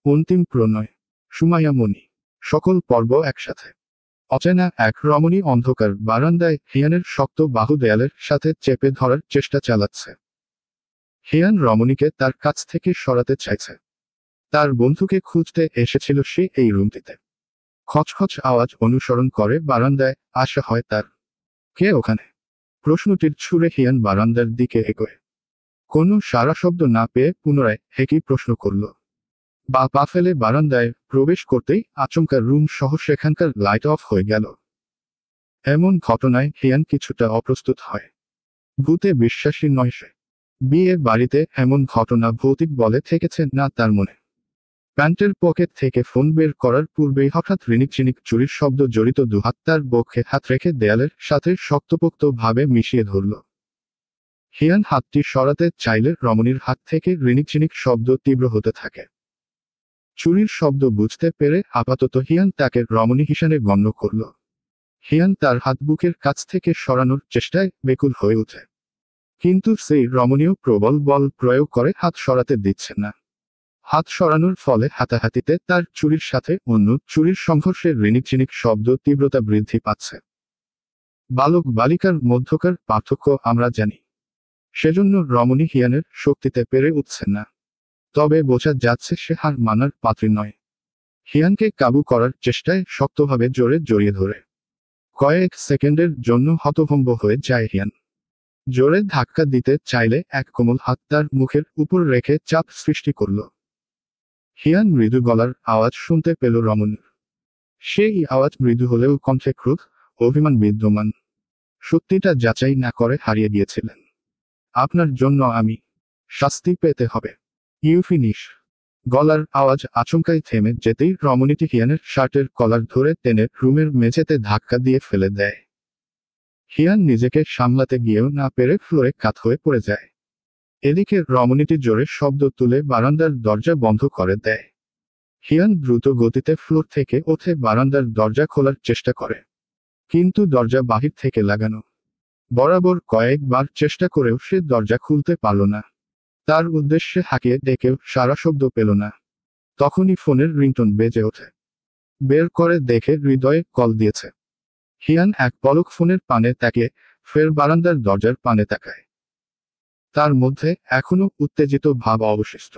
অন্তিম প্রণয়, সুমাইয়া মণি, সকল পর্ব একসাথে। অচেনা এক রমণী অন্ধকার বারান্দায় হিয়ানের শক্ত বাহু দেয়ালের সাথে চেপে ধরার চেষ্টা চালাচ্ছে। হিয়ান রমণীকে তার কাছ থেকে সরাতে চাইছে। তার বন্ধুকে খুঁজতে এসেছিল সে এই রুমটিতে। খচখচ আওয়াজ অনুসরণ করে বারান্দায় আসা হয় তার। কে ওখানে? প্রশ্নটির ছুড়ে হিয়ান বারান্দার দিকে এগোয়। কোনো সাড়া শব্দ না পেয়ে পুনরায় একই প্রশ্ন করল। পা ফেলে বারান্দায় প্রবেশ করতেই আচমকা রুম সহ সেখানকার লাইট অফ হয়ে গেল। এমন ঘটনায় হিয়ান কিছুটা অপ্রস্তুত হয়। ভূতে বিশ্বাসী নয় সে। বিয়ে বাড়িতে এমন ঘটনা ভৌতিক বলে থেকেছে না তার মনে। প্যান্টের পকেট থেকে ফোন বের করার পূর্বেই হঠাৎ রিনিকচিনিক চুরির শব্দ জড়িত দুহাত তার বক্ষে হাত রেখে দেয়ালের সাথে শক্তপোক্ত ভাবে মিশিয়ে ধরল। হিয়ান হাতটি সরাতে চাইলে রমণীর হাত থেকে রিনিকচিনিক শব্দ তীব্র হতে থাকে। চুরির শব্দ বুঝতে পেরে আপাতত হিয়ান তাকে রমণী হিসাবে গণ্য করল। হিয়ান তার হাত বুকের কাছ থেকে সরানোর চেষ্টায় বেকুল হয়ে ওঠে। কিন্তু সেই রমণীও প্রবল বল প্রয়োগ করে হাত সরাতে দিচ্ছে না। হাত সরানোর ফলে হাতাহাতিতে তার চুরির সাথে অন্য চুরির সংঘর্ষের রিনিকচিনিক শব্দ তীব্রতা বৃদ্ধি পাচ্ছে। বালক বালিকার মধ্যকার পার্থক্য আমরা জানি, সেজন্য রমণী হিয়ানের শক্তিতে পেরে উঠছে না। তবে বোঝা যাচ্ছে সে হার মানার পাত্রী নয়। হিয়ানকে কাবু করার চেষ্টায় শক্তভাবে জোরে জড়িয়ে ধরে। কয়েক সেকেন্ডের জন্য হতভম্ব হয়ে যায় হিয়ান। জোরে ধাক্কা দিতে চাইলে এক কোমল হাত তার মুখের উপর রেখে চাপ সৃষ্টি করল। হিয়ান মৃদু গলার আওয়াজ শুনতে পেল রমণীর। সেই আওয়াজ মৃদু হলেও কণ্ঠে ক্রোধ, অভিমান বিদ্যমান। সত্যিটা যাচাই না করে হারিয়ে গিয়েছিলেন। আপনার জন্য আমি শাস্তি পেতে হবে। You finish. গলার আওয়াজ আচমকাই থেমে যেতেই রমণীটি হিয়ানের শার্টের কলার ধরে টেনে রুমের মেঝেতে ধাক্কা দিয়ে ফেলে দেয়। হিয়ান নিজেকে সামলাতে গিয়েও না পেরে ফ্লোরে কাত হয়ে পড়ে যায়। এদিকে রমণীটি জোরে শব্দ তুলে বারান্দার দরজা বন্ধ করে দেয়। হিয়ান দ্রুত গতিতে ফ্লোর থেকে ওঠে বারান্দার দরজা খোলার চেষ্টা করে। কিন্তু দরজা বাহির থেকে লাগানো। বরাবর কয়েকবার চেষ্টা করেও সে দরজা খুলতে পারল না। তার উদ্দেশ্যে হাঁকিয়ে ডেকেও সারা শব্দ পেল না। তখনই ফোনের রিংটোন বেজে ওঠে। বের করে দেখে হৃদয়ে কল দিয়েছে। হিয়ান এক পলক ফোনের পানে তাকিয়ে ফের বারান্দার দরজার পানে তাকায়। তার মধ্যে এখনো উত্তেজিত ভাব অবশিষ্ট।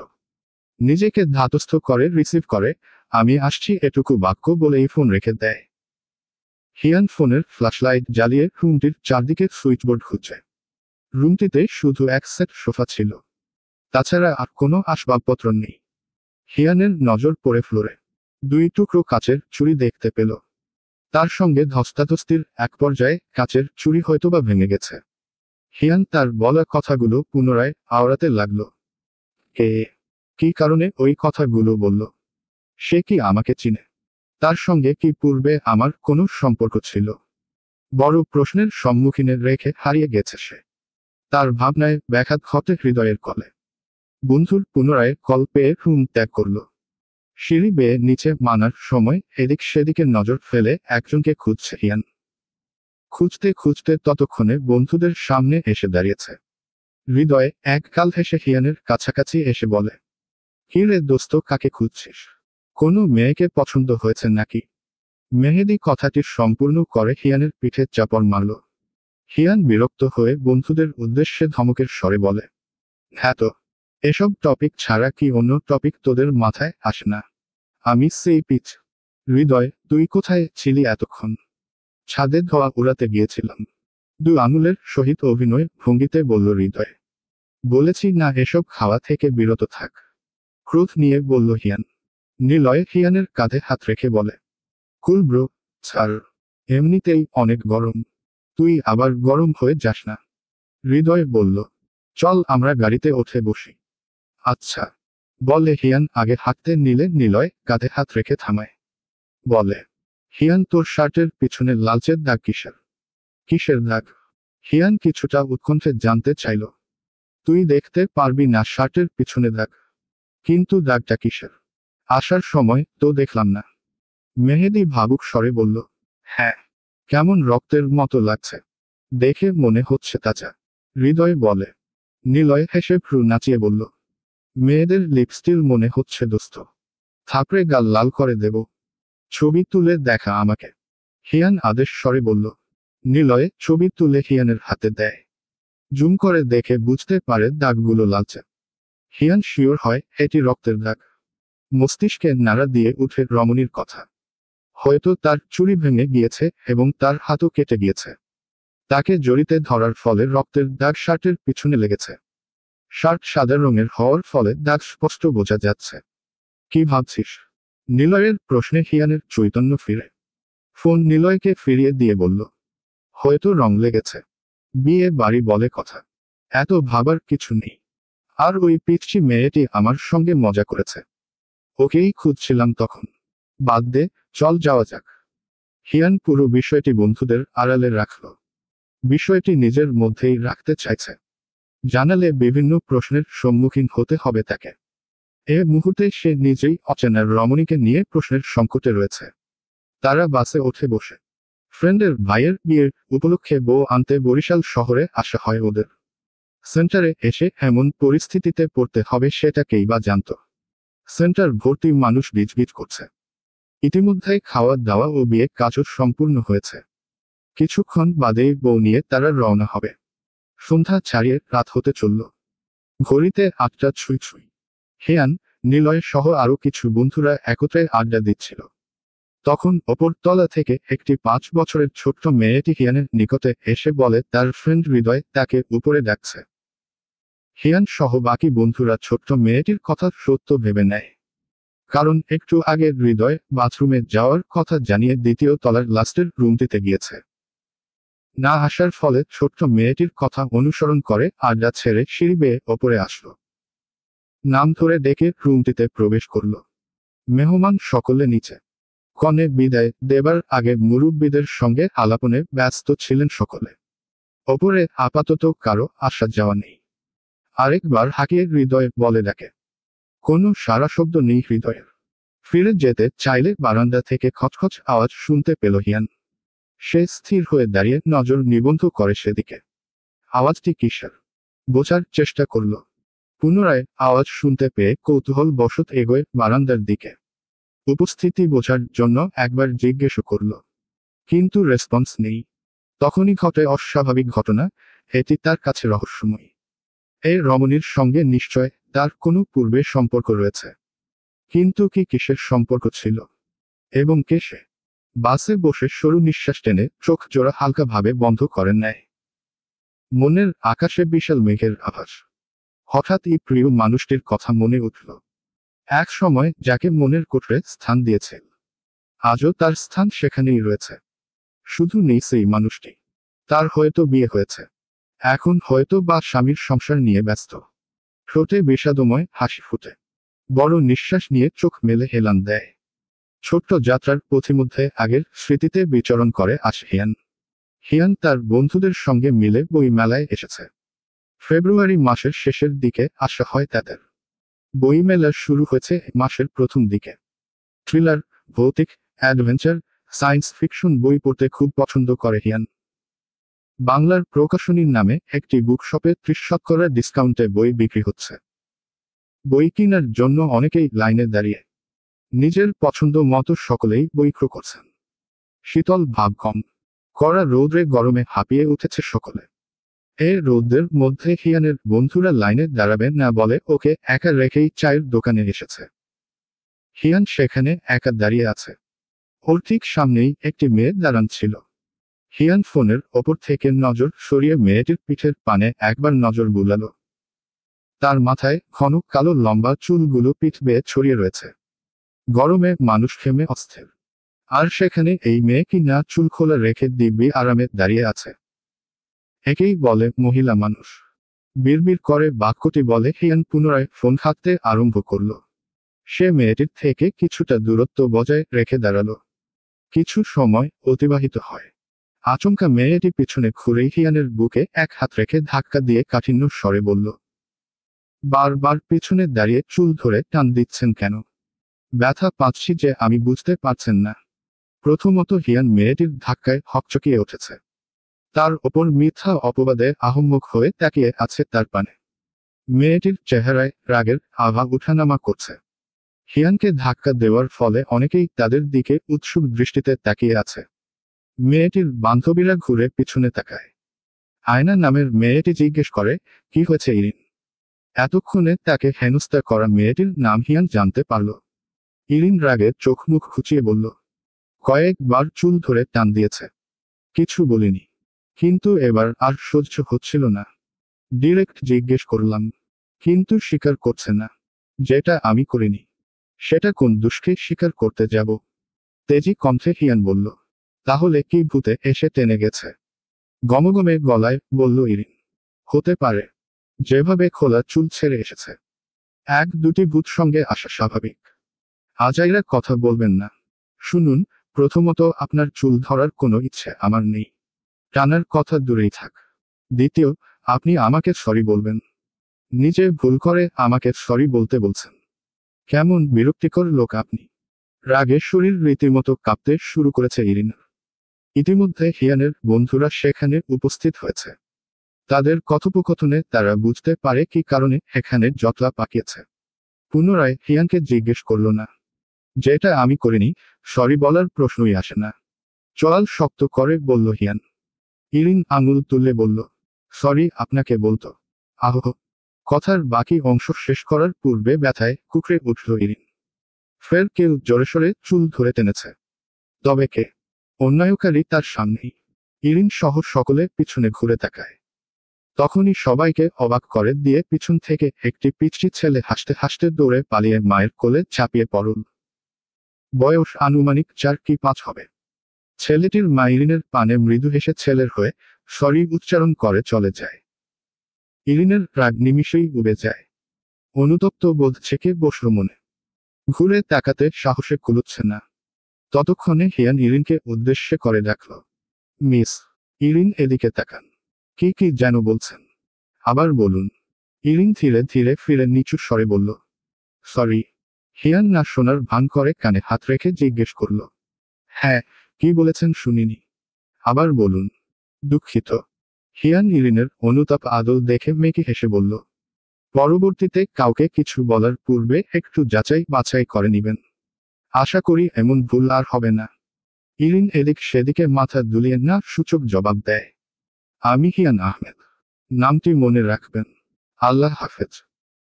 নিজেকে ধাতস্থ করে রিসিভ করে আমি আসছি এটুকু বাক্য বলেই ফোন রেখে দেয়। হিয়ান ফোনের ফ্ল্যাশলাইট জ্বালিয়ে রুমটির চারদিকে সুইচবোর্ড খুঁজছে। রুমটিতে শুধু এক সেট সোফা ছিল। তাছাড়া আর কোনো আসবাবপত্র নেই। হিয়ানের নজর পড়ে ফ্লোরে। 2 টুকরো কাচের চুড়ি দেখতে পেল। তার সঙ্গে ধস্তাধস্তির এক পর্যায়ে কাচের চুড়ি হয়তোবা ভেঙে গেছে। হিয়ান তার বলা কথাগুলো পুনরায় আওড়াতে লাগল। কি কারণে ওই কথাগুলো বলল? সে কি আমাকে চিনে? তার সঙ্গে কি পূর্বে আমার কোনো সম্পর্ক ছিল? বড় প্রশ্নের সম্মুখীনে রেখে হারিয়ে গেছে সে। তার ভাবনায় ব্যাঘাত ঘটে হৃদয়ের কলে। বন্ধুর পুনরায় কল পেয়ে রুম ত্যাগ করল। সিঁড়ি বেয়ে নিচে নামার সময় এদিক সেদিকে নজর ফেলে একজনকে খুঁজছে হিয়ান। খুঁজতে খুঁজতে ততক্ষণে বন্ধুদের সামনে এসে দাঁড়িয়েছে। হৃদয় এক কাল হেসে হিয়ানের কাছাকাছি এসে বলে, কি রে দোস্ত, কাকে খুঁজছিস? কোনো মেয়েকে পছন্দ হয়েছে নাকি? মেহেদি কথাটি সম্পূর্ণ করে হিয়ানের পিঠে চাপড় মারল। হিয়ান বিরক্ত হয়ে বন্ধুদের উদ্দেশ্যে ধমকের স্বরে বলে, হ্যাঁ তো, এসব টপিক ছাড়া কি অন্য টপিক তোদের মাথায় আসে না? আমি সেই পিচ। হৃদয়, তুই কোথায় ছিলি এতক্ষণ? ছাদে ধোয়া উড়াতে গিয়েছিলাম। 2 আঙুলের সহিত অভিনয় ভঙ্গিতে বলল হৃদয়। বলেছি না এসব খাওয়া থেকে বিরত থাক। ক্রোধ নিয়ে বলল হিয়ান। নিলয় হিয়ানের কাঁধে হাত রেখে বলে, কুল ব্রো, ছাড়। এমনিতেই অনেক গরম, তুই আবার গরম হয়ে যাস না। হৃদয় বলল, চল আমরা গাড়িতে উঠে বসি। আচ্ছা, বলে হিয়ান আগে হাঁটতে নিলে নিলয় কাঁধে হাত রেখে থামায়। বলে, হিয়ান তোর শার্টের পিছনে লালচের দাগ কিসের? কিসের দাগ? হিয়ান কিছুটা উৎকণ্ঠে জানতে চাইল। তুই দেখতে পারবি না শার্টের পিছনে দাগ? কিন্তু দাগটা কিসের? আসার সময় তো দেখলাম না। মেহেদি ভাবুক স্বরে বলল, হ্যাঁ। কেমন রক্তের মতো লাগছে? দেখে মনে হচ্ছে তাজা। হৃদয় বলে। নিলয় হেসে ভ্রু নাচিয়ে বলল, মেয়েদের লিপস্টিল মনে হচ্ছে দোস্ত। থাপড়ে গাল লাল করে দেব। ছবি তুলে দেখা আমাকে। হিয়ান আদেশ স্বরে বলল। নিলয় ছবি তুলে হিয়ানের হাতে দেয়। জুম করে দেখে বুঝতে পারে দাগগুলো লালচে। হিয়ান শিওর হয় এটি রক্তের দাগ। মস্তিষ্কে নাড়া দিয়ে উঠে রমণীর কথা। হয়তো তার চুড়ি ভেঙে গিয়েছে এবং তার হাতও কেটে গিয়েছে। তাকে জড়িতে ধরার ফলে রক্তের দাগ শার্টের পিছনে লেগেছে। শার্ট সাদা রঙের হওয়ার ফলে দাগ স্পষ্ট বোঝা যাচ্ছে। কি ভাবছিস? নিলয়ের প্রশ্নে হিয়ানের চৈতন্য ফিরে। ফোন নিলয়কে ফিরিয়ে দিয়ে বলল, হয়তো রং লেগেছে। বিয়ে বাড়ি বলে কথা, এত ভাবার কিছু নেই। আর ওই পিচ্চি মেয়েটি আমার সঙ্গে মজা করেছে, ওকেই খুঁজছিলাম তখন। বাদ দে, চল যাওয়া যাক। হিয়ান পুরো বিষয়টি বন্ধুদের আড়ালে রাখল। বিষয়টি নিজের মধ্যেই রাখতে চাইছে। জানালে বিভিন্ন প্রশ্নের সম্মুখীন হতে হবে তাকে। এ মুহূর্তে সে নিজেই অচেনা রমণীকে নিয়ে প্রশ্নের সংকটে রয়েছে। তারা বাসে ওঠে বসে। ফ্রেন্ডের ভাইয়ের বিয়ের উপলক্ষে বউ আনতে বরিশাল শহরে আসা হয় ওদের। সেন্টারে এসে এমন পরিস্থিতিতে পড়তে হবে সেটাকেই বা জানত। সেন্টার ভর্তি মানুষ বিজবিজ করছে। ইতিমধ্যে খাওয়া দাওয়া ও বিয়ে কাজও সম্পূর্ণ হয়েছে। কিছুক্ষণ বাদেই বউ নিয়ে তারা রওনা হবে। সন্ধ্যা ছাড়িয়ে রাত হতে চলল। ঘড়িতে 8টা ছুঁই ছুঁই। হিয়ান, নিলয় সহ আরো কিছু বন্ধুরা একত্রে আড্ডা দিচ্ছিল। তখন ওপর তলা থেকে একটি 5 বছরের ছোট্ট মেয়েটি হিয়ানের নিকটে এসে বলে তার ফ্রেন্ড হৃদয় তাকে উপরে ডাকছে। হিয়ান সহ বাকি বন্ধুরা ছোট্ট মেয়েটির কথা সত্য ভেবে নেয়। কারণ একটু আগে হৃদয় বাথরুমে যাওয়ার কথা জানিয়ে দ্বিতীয় তলার লাস্টের রুমটিতে গিয়েছে। না আসার ফলে ছোট্ট মেয়েটির কথা অনুসরণ করে আড্ডা ছেড়ে সিঁড়ি বেয়ে ওপরে আসলো। নাম ধরে ডেকে রুমটিতে প্রবেশ করল। মেহমান সকলে নিচে। কনে বিদায় দেবার আগে মুরব্বিদের সঙ্গে আলাপনে ব্যস্ত ছিলেন সকলে। ওপরে আপাতত কারো আসা যাওয়া নেই। আরেকবার হাঁকিয়ে হৃদয় বলে ডাকে। কোনো সারা শব্দ নেই হৃদয়ের। ফিরে যেতে চাইলে বারান্দা থেকে খচখচ আওয়াজ শুনতে পেল হিয়ান। সে স্থির হয়ে দাঁড়িয়ে নজর নিবন্ধ করে সেদিকে। আওয়াজটি কিসের বোঝার চেষ্টা করল। পুনরায় আওয়াজ শুনতে পেয়ে কৌতূহল বশত এগোয় বারান্দার দিকে। উপস্থিতি বোঝার জন্য একবার জিজ্ঞেস করল, কিন্তু রেসপন্স নেই। তখনই ঘটে অস্বাভাবিক ঘটনা। এটি তার কাছে রহস্যময়। এই রমণীর সঙ্গে নিশ্চয় তার কোনো পূর্বে সম্পর্ক রয়েছে। কিন্তু কি কিসের সম্পর্ক ছিল এবং কে সে? বাসে বসে সরু নিঃশ্বাস টেনে চোখ জোড়া হালকাভাবে বন্ধ করেন নেয়। মনের আকাশে বিশাল মেঘের আভাস। হঠাৎই প্রিয় মানুষটির কথা মনে উঠল। এক সময় যাকে মনের কোঠরে স্থান দিয়েছিল, আজও তার স্থান সেখানেই রয়েছে। শুধু নেই সেই মানুষটি। তার হয়তো বিয়ে হয়েছে, এখন হয়তো বা স্বামীর সংসার নিয়ে ব্যস্ত। ঠোঁটে বিষাদময় হাসি ফুটে। বড় নিঃশ্বাস নিয়ে চোখ মেলে হেলান দেয়। ছোট্ট যাত্রার পথিমধ্যে আগের স্মৃতিতে বিচরণ করে আসে হিয়ান। হিয়ান তার বন্ধুদের সঙ্গে মিলে বই মেলায় এসেছে। ফেব্রুয়ারি মাসের শেষের দিকে আসা হয় তাদের। বইমেলা শুরু হয়েছে মাসের প্রথম দিকে। থ্রিলার, ভৌতিক, অ্যাডভেঞ্চার, সায়েন্স ফিকশন বই পড়তে খুব পছন্দ করে হিয়ান। বাংলার প্রকাশনীর নামে একটি বুকশপে 30% ডিসকাউন্টে বই বিক্রি হচ্ছে। বই কেনার জন্য অনেকেই লাইনে দাঁড়িয়ে। নিজের পছন্দ মতো সকলেই বই ক্রয় করছেন। শীতল ভাব কম। কড়া রৌদ্রে গরমে হাঁপিয়ে উঠেছে সকলে। এই রৌদ্রের মধ্যে হিয়ানের বন্ধুরা লাইনে দাঁড়াবে না বলে ওকে একা রেখেই চায়ের দোকানে এসেছে। হিয়ান সেখানে একা দাঁড়িয়ে আছে। ওর ঠিক সামনেই একটি মেয়ে দাঁড়ান ছিল। হিয়ান ফোনের ওপর থেকে নজর সরিয়ে মেয়েটির পিঠের পানে একবার নজর বুলালো। তার মাথায় ঘন কালো লম্বা চুলগুলো পিঠ বেয়ে ছড়িয়ে রয়েছে। গরমে মানুষ ঘেমে অস্থির। আর সেখানে এই মেয়ে কি না চুল খোলা রেখে দিব্যি আরামে দাঁড়িয়ে আছে। একেই বলে মহিলা মানুষ। বিড়বিড় করে বাক্যটি বলে হিয়ান পুনরায় ফোন হাতে আরম্ভ করল। সে মেয়েটির থেকে কিছুটা দূরত্ব বজায় রেখে দাঁড়ালো। কিছু সময় অতিবাহিত হয়। আচমকা মেয়েটি পিছনে ঘুরে হিয়ানের বুকে এক হাত রেখে ধাক্কা দিয়ে কাঠিন্য স্বরে বলল, বারবার পিছনে দাঁড়িয়ে চুল ধরে টান দিচ্ছেন কেন? ব্যথা পাচ্ছি যে আমি বুঝতে পারছেন না। প্রথমত হিয়ান মেয়েটির ধাক্কায় হকচকিয়ে উঠেছে। তার ওপর মিথ্যা অপবাদে আহম্মক হয়ে তাকিয়ে আছে তার পানে। মেয়েটির চেহারায় রাগের আভা উঠানামা করছে। হিয়ানকে ধাক্কা দেওয়ার ফলে অনেকেই তাদের দিকে উৎসুক দৃষ্টিতে তাকিয়ে আছে। মেয়েটির বান্ধবীরা ঘুরে পিছনে তাকায়। আয়না নামের মেয়েটি জিজ্ঞেস করে, কি হয়েছে ইরিন? এতক্ষণে তাকে হেনস্থা করা মেয়েটির নাম হিয়ান জানতে পারল। ইরিন রাগে চোখ মুখ খুঁচিয়ে বলল, কয়েকবার চুল ধরে টান দিয়েছে, কিছু বলিনি। কিন্তু এবার আর সহ্য হচ্ছিল না। ডিরেক্ট জিজ্ঞেস করলাম, কিন্তু স্বীকার করছে না। যেটা আমি করিনি সেটা কোন দুষ্কে স্বীকার করতে যাব? তেজি কণ্ঠে হিয়ান বলল, তাহলে কি ভূতে এসে টেনে গেছে? গমগমে গলায় বলল ইরিন, হতে পারে। যেভাবে খোলা চুল ছেড়ে এসেছে, এক দুটি ভূত সঙ্গে আসা স্বাভাবিক। আজাইরা কথা বলবেন না। শুনুন, প্রথমত আপনার চুল ধরার কোনো ইচ্ছে আমার নেই। টানার কথা দূরেই থাক। দ্বিতীয়, আপনি আমাকে সরি বলবেন। নিজে ভুল করে আমাকে সরি বলতে বলছেন। কেমন বিরক্তিকর লোক আপনি। রাগে শরীর রীতিমতো কাঁপতে শুরু করেছে ইরিন। ইতিমধ্যে হিয়ানের বন্ধুরা সেখানে উপস্থিত হয়েছে। তাদের কথোপকথনে তারা বুঝতে পারে কি কারণে এখানে জটলা পাকিয়েছে। পুনরায় হিয়ানকে জিজ্ঞেস করল না। যেটা আমি করিনি, সরি বলার প্রশ্নই আসে না। চোয়াল শক্ত করে বলল হিয়ান। ইরিন আঙুল তুলে বলল, সরি আপনাকে বলতো। আহ! কথার বাকি অংশ শেষ করার পূর্বে ব্যথায় কুকড়ে উঠল ইরিন। ফের কেউ জোরেশোরে চুল ধরে টেনেছে। তবে কে? অন্যায়কারী তার সামনেই। ইরিন সহ সকলে পিছনে ঘুরে তাকায়। তখনই সবাইকে অবাক করে দিয়ে পিছন থেকে একটি পিচ্চি ছেলে হাসতে হাসতে দৌড়ে পালিয়ে মায়ের কোলে ঝাঁপিয়ে পড়ল। বয়স আনুমানিক 4 কি 5 হবে। ছেলেটির মা ইরিনের পানে মৃদু হেসে ছেলের হয়ে সরি উচ্চারণ করে চলে যায়। ইরিনের রাগ নিমিষেই উবে যায়। অনুতপ্ত বোধ থেকে বসল মনে। ঘুরে তাকাতে সাহসে কুলোচ্ছে না। ততক্ষণে হিয়ান ইরিনকে উদ্দেশ্যে করে ডাকল, মিস। ইরিন এদিকে তাকান। কি যেন বলছেন? আবার বলুন। ইরিন ধীরে ধীরে ফিরে নিচু স্বরে বলল, সরি। হিয়ান না শোনার ভান করে কানে হাত রেখে জিজ্ঞেস করল, হ্যাঁ, কি বলেছেন শুনিনি। আবার বলুন। দুঃখিত। হিয়ান ইরিনের অনুতাপ আদল দেখে মেকি হেসে বলল, পরবর্তীতে কাউকে কিছু বলার পূর্বে একটু যাচাই বাছাই করে নিবেন। আশা করি এমন ভুল আর হবে না। ইরিন এদিক সেদিকে মাথা দুলিয়ে না সূচক জবাব দেয়, আমি হিয়ান আহমেদ। নামটি মনে রাখবেন। আল্লাহ হাফেজ।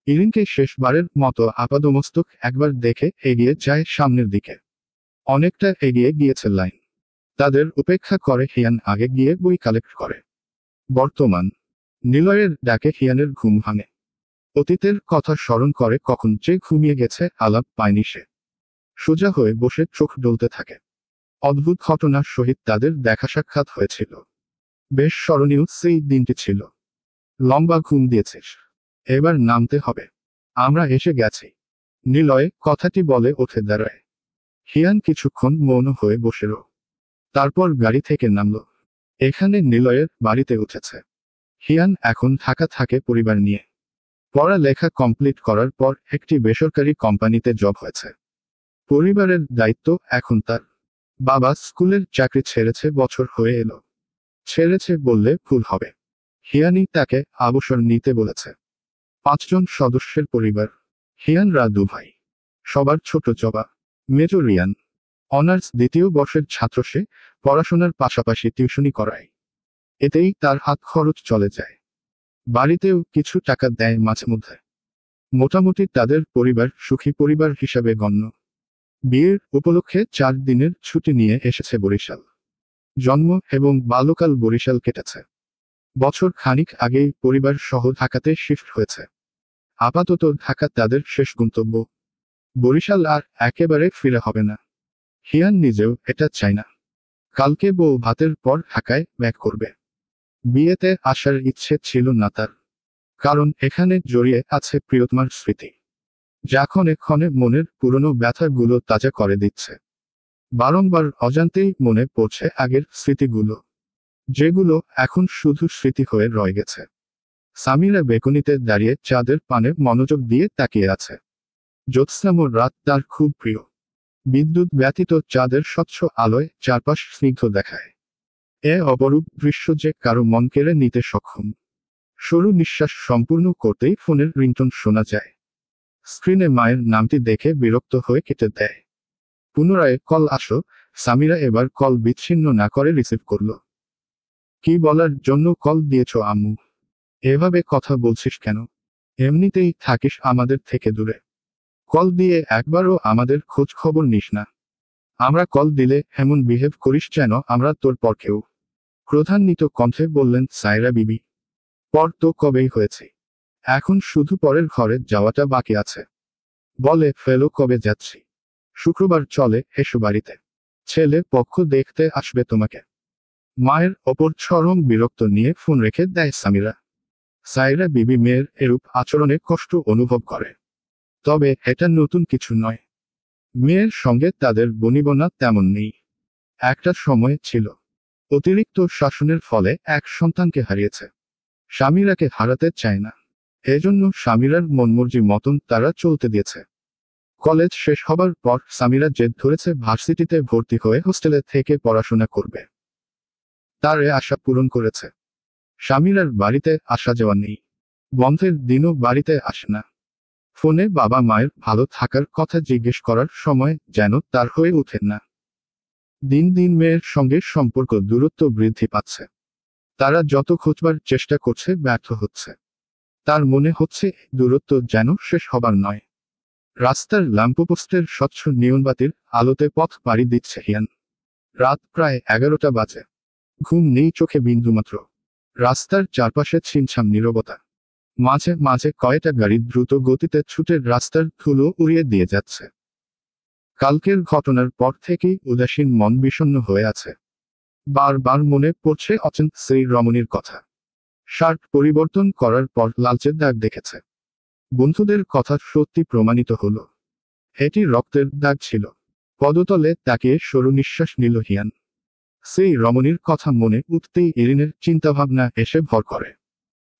ইরিনকে শেষবারের মতো আপাদমস্তক একবার দেখে এগিয়ে যায় সামনের দিকে। অনেকটা এগিয়ে গিয়েছে লাইন। তাদের উপেক্ষা করে হিয়ান আগে গিয়ে বই কালেক্ট করে। বর্তমান। নিলয়ের ডাকে হিয়ানের ঘুম ভাঙে। অতীতের কথা স্মরণ করে কখন যে ঘুমিয়ে গেছে আলাপ পায়নি সে। সোজা হয়ে বসে চোখ ডলতে থাকে। অদ্ভুত ঘটনার সহিত তাদের দেখা সাক্ষাৎ হয়েছিল। বেশ স্মরণীয় সেই দিনটি ছিল। লম্বা ঘুম দিয়েছিস, এবার নামতে হবে। আমরা এসে গেছি। নিলয় কথাটি বলে উঠে দাঁড়ায়। হিয়ান কিছুক্ষণ মৌন হয়ে বসেল। তারপর গাড়ি থেকে নামল। এখানে নিলয়ের বাড়িতে উঠেছে। হিয়ান এখন ঢাকা থাকে পরিবার নিয়ে। পড়ালেখা কমপ্লিট করার পর একটি বেসরকারি কোম্পানিতে জব হয়েছে। পরিবারের দায়িত্ব এখন তার। বাবা স্কুলের চাকরি ছেড়েছে বছর হয়ে এলো। ছেড়েছে বললে ভুল হবে। হিয়ানই তাকে অবসর নিতে বলেছে। 5 জন সদস্যের পরিবার। হিয়ানরা 2 ভাই। সবার ছোট জবা। মেজর রিয়ান। অনার্স 2য় বর্ষের ছাত্র সে, পড়াশোনার পাশাপাশি টিউশনি করায়। এতেই তার হাত খরচ চলে যায়। বাড়িতেও কিছু টাকা দেয় মাঝে মধ্যে। মোটামুটি তাদের পরিবার সুখী পরিবার হিসাবে গণ্য। বিয়ের উপলক্ষে 4 দিনের ছুটি নিয়ে এসেছে বরিশাল। জন্ম এবং বাল্যকাল বরিশাল কেটেছে। বছর খানিক আগেই পরিবার সহ ঢাকাতে শিফট হয়েছে। আপাতত ঢাকা তাদের শেষ গন্তব্য। বরিশাল আর একেবারে ফিরে হবে না। হিয়ান নিজেও এটা চায় না। কালকে বউ ভাতের পর ঢাকায় ব্যাক করবে। বিয়েতে আসার ইচ্ছে ছিল না তার। কারণ এখানে জড়িয়ে আছে প্রিয়তমার স্মৃতি, যা ক্ষণে ক্ষণে মনের পুরনো ব্যথাগুলো তাজা করে দিচ্ছে। বারংবার অজান্তেই মনে পড়ছে আগের স্মৃতিগুলো, যেগুলো এখন শুধু স্মৃতি হয়ে রয়ে গেছে। সামিরা বেকনিতে দাঁড়িয়ে চাঁদের পানে মনোযোগ দিয়ে তাকিয়ে আছে। জ্যোৎস্নাময় রাত তার খুব প্রিয়। বিদ্যুৎ ব্যতীত চাঁদের স্বচ্ছ আলোয় চারপাশ স্নিগ্ধ দেখায়। এ অপরূপ দৃশ্য যে কারো মন কেড়ে নিতে সক্ষম। সরু নিঃশ্বাস সম্পূর্ণ করতেই ফোনের রিংটোন শোনা যায়। স্ক্রিনে মায়ের নামটি দেখে বিরক্ত হয়ে কেটে দেয়। পুনরায় কল আসো। সামিরা এবার কল বিচ্ছিন্ন না করে রিসিভ করল। কি বলার জন্য কল দিয়েছ আম্মু? এভাবে কথা বলছিস কেন? এমনিতেই থাকিস আমাদের থেকে দূরে। কল দিয়ে একবারও আমাদের খোঁজ খবর নিস না। আমরা কল দিলে এমন বিহেভ করিস যেন আমরা তোর পর কেউ। ক্রোধান্বিত কণ্ঠে বললেন সায়রা বিবি। পর তো কবেই হয়েছে, এখন শুধু পরের ঘরে যাওয়াটা বাকি আছে। বলে ফেলো কবে যাচ্ছি? শুক্রবার চলে এসো বাড়িতে, ছেলে পক্ষ দেখতে আসবে তোমাকে। মায়ের ওপর চরম বিরক্ত নিয়ে ফোন রেখে দেয় সামিরা। সায়রা বিবি মেয়ের এরূপ আচরণে কষ্ট অনুভব করে, তবে এটা নতুন কিছু নয়। মেয়ের সঙ্গে তাদের বনিবনা তেমন নেই। একটা সময় ছিল অতিরিক্ত শাসনের ফলে এক সন্তানকে হারিয়েছে, সামিরাকে হারাতে চায় না। এজন্য সামিরার মনমর্জি মতন তারা চলতে দিয়েছে। কলেজ শেষ হবার পর সামিরা জেদ ধরেছে ভার্সিটিতে ভর্তি হয়ে হোস্টেলে থেকে পড়াশোনা করবে। তার এ আশা পূরণ করেছে। সামিরার বাড়িতে আসা যাওয়া নেই, বন্ধের দিনও বাড়িতে আসে না। ফোনে বাবা মায়ের ভালো থাকার কথা জিজ্ঞেস করার সময় যেন তার হয়ে ওঠে না। দিন দিন মেয়ের সঙ্গে সম্পর্ক দূরত্ব বৃদ্ধি পাচ্ছে। তারা যত খোঁজবার চেষ্টা করছে ব্যর্থ হচ্ছে। তার মনে হচ্ছে দূরত্ব যেন শেষ হবার নয়। রাস্তার ল্যাম্পপোস্টের স্বচ্ছ নিয়নবাতির আলোতে পথ পাড়ি দিচ্ছে হিয়ান। রাত প্রায় 11টা বাজে। ঘুম নেই চোখে বিন্দুমাত্র। রাস্তার চারপাশে ছিমছাম নীরবতা। মাঝে মাঝে কয়েকটা গাড়ি দ্রুত গতিতে ছুটে রাস্তার ধুলো উড়িয়ে দিয়ে যাচ্ছে। কালকের ঘটনার পর থেকেই উদাসীন মন বিষণ্ণ হয়ে আছে। বারবার মনে পড়ছে অচিন্ত শ্রী রমণীর কথা। শার্ট পরিবর্তন করার পর লালচে দাগ দেখেছে। বন্ধুদের কথা সত্যি প্রমাণিত হলো, এটি রক্তের দাগ ছিল। পদতলে তাকিয়ে সরু নিঃশ্বাস নিল হিয়ান। সেই রমণীর কথা মনে উঠতেই ইরিনের চিন্তাভাবনা এসে ভর করে।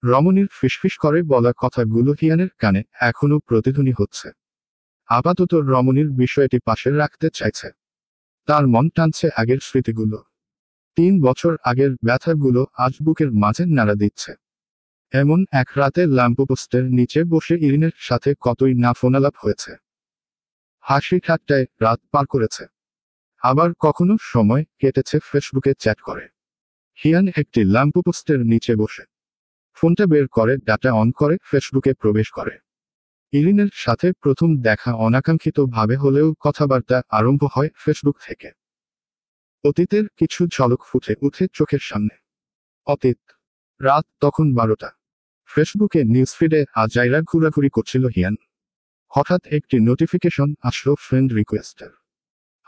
রমণীর ফিসফিস করে বলা কথাগুলো হিয়ানের কানে এখনো প্রতিধ্বনি হচ্ছে। আপাতত রমণীর বিষয়টি পাশে রাখতে চাইছে। তার মন টানছে আগের স্মৃতিগুলো। 3 বছর আগের ব্যথাগুলো আজ বুকের মাঝে নাড়া দিচ্ছে। এমন এক রাতে ল্যাম্পপোস্টের নিচে বসে ইরিনের সাথে কতই না ফোনালাপ হয়েছে। হাসি ঠাট্টায় রাত পার করেছে। আবার কখনো সময় কেটেছে ফেসবুকে চ্যাট করে। হিয়ান একটি ল্যাম্পপোস্টের নিচে বসে ফোনটা বের করে ডাটা অন করে ফেসবুকে প্রবেশ করে। ইরিনের সাথে প্রথম দেখা অনাকাঙ্ক্ষিত ভাবে হলেও কথাবার্তা আরম্ভ হয় ফেসবুক থেকে। অতীতের কিছু ঝলক ফুটে উঠে চোখের সামনে। অতীত, রাত তখন 12টা। ফেসবুকে নিউজফিডে আজাইরা ঘোরাঘুরি করছিল হিয়ান। হঠাৎ একটি নোটিফিকেশন আসলো ফ্রেন্ড রিকোয়েস্টের।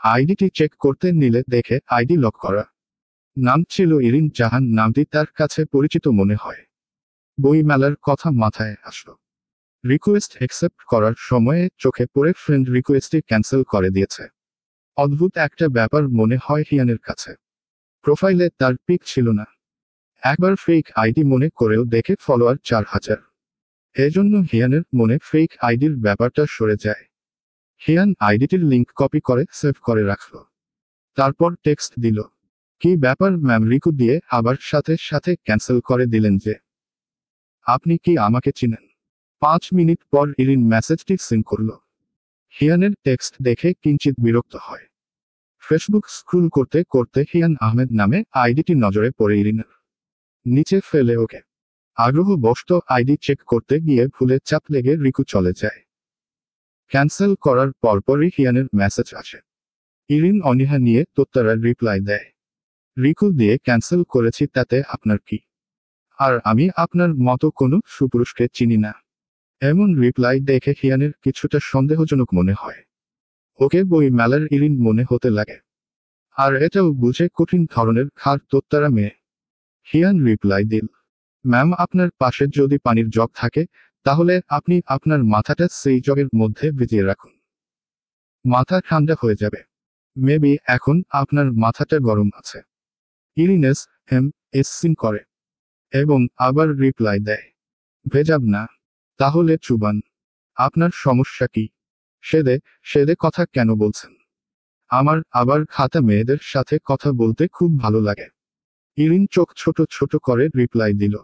আইডিটি চেক করতে নিলে দেখে আইডি লক করা। নাম ছিল ইরিন জাহান। নামটি তার কাছে পরিচিত মনে হয়। বইমেলার কথা মাথায় আসলো। রিকোয়েস্ট অ্যাকসেপ্ট করার সময়ে চোখে পড়ে ফ্রেন্ড রিকোয়েস্টটি ক্যান্সেল করে দিয়েছে। অদ্ভুত একটা ব্যাপার মনে হয় হিয়ানের কাছে। প্রোফাইলে তার পিক ছিল না। একবার ফেক আইডি মনে করেও দেখে ফলোয়ার 4000। এজন্য হিয়ানের মনে ফেক আইডির ব্যাপারটা সরে যায়। হিয়ান আইডিটির লিংক কপি করে সেভ করে রাখল। তারপর টেক্সট দিল, কি ব্যাপার ম্যাম? রিকু দিয়ে আবার সাথে সাথে ক্যান্সেল করে দিলেন যে। আপনি কি আমাকে চিনেন? 5 মিনিট পর ইরিন মেসেজটি সিন করল। হিয়ানের টেক্সট দেখে কিঞ্চিত বিরক্ত হয়। ফেসবুক স্ক্রল করতে করতে হিয়ান আহমেদ নামে আইডিটি নজরে পড়ে ইরিনের। নিচে ফেলে ওকে আগ্রহবশত আইডি চেক করতে গিয়ে ভুলে চাপ লেগে রিকু চলে যায়। ক্যান্সেল করার পরপরই হিয়ানের মেসেজ আসে। ইরিন অনীহা নিয়ে তোত্তারা রিপ্লাই দেয়, রিকু দিয়ে ক্যান্সেল করেছি, তাতে আপনার কি? আর আমি আপনার মতো কোনো সুপুরুষকে চিনি না। এমন রিপ্লাই দেখে হিয়ানের কিছুটা সন্দেহজনক মনে হয়। ওকে বই মেলার ইরিন মনে হতে লাগে। আর এটাও বুঝে কঠিন ধরনের খার তোত্তারা মেয়ে। হিয়ান রিপ্লাই দিল, ম্যাম আপনার পাশে যদি পানির জগ থাকে তাহলে আপনি আপনার মাথাটা সেই জগের মধ্যে ভিজিয়ে রাখুন। মাথা ঠান্ডা হয়ে যাবে। মেবি এখন আপনার মাথাটা গরম আছে। ইরিনেস সিন করে এবং আবার রিপ্লাই দেয়, ভেজাব না, তাহলে চুবান। আপনার সমস্যা কি? সেদে সেদে কথা কেন বলছেন? আমার আবার খাতা মেয়েদের সাথে কথা বলতে খুব ভালো লাগে। ইরিন চোখ ছোট ছোট করে রিপ্লাই দিল,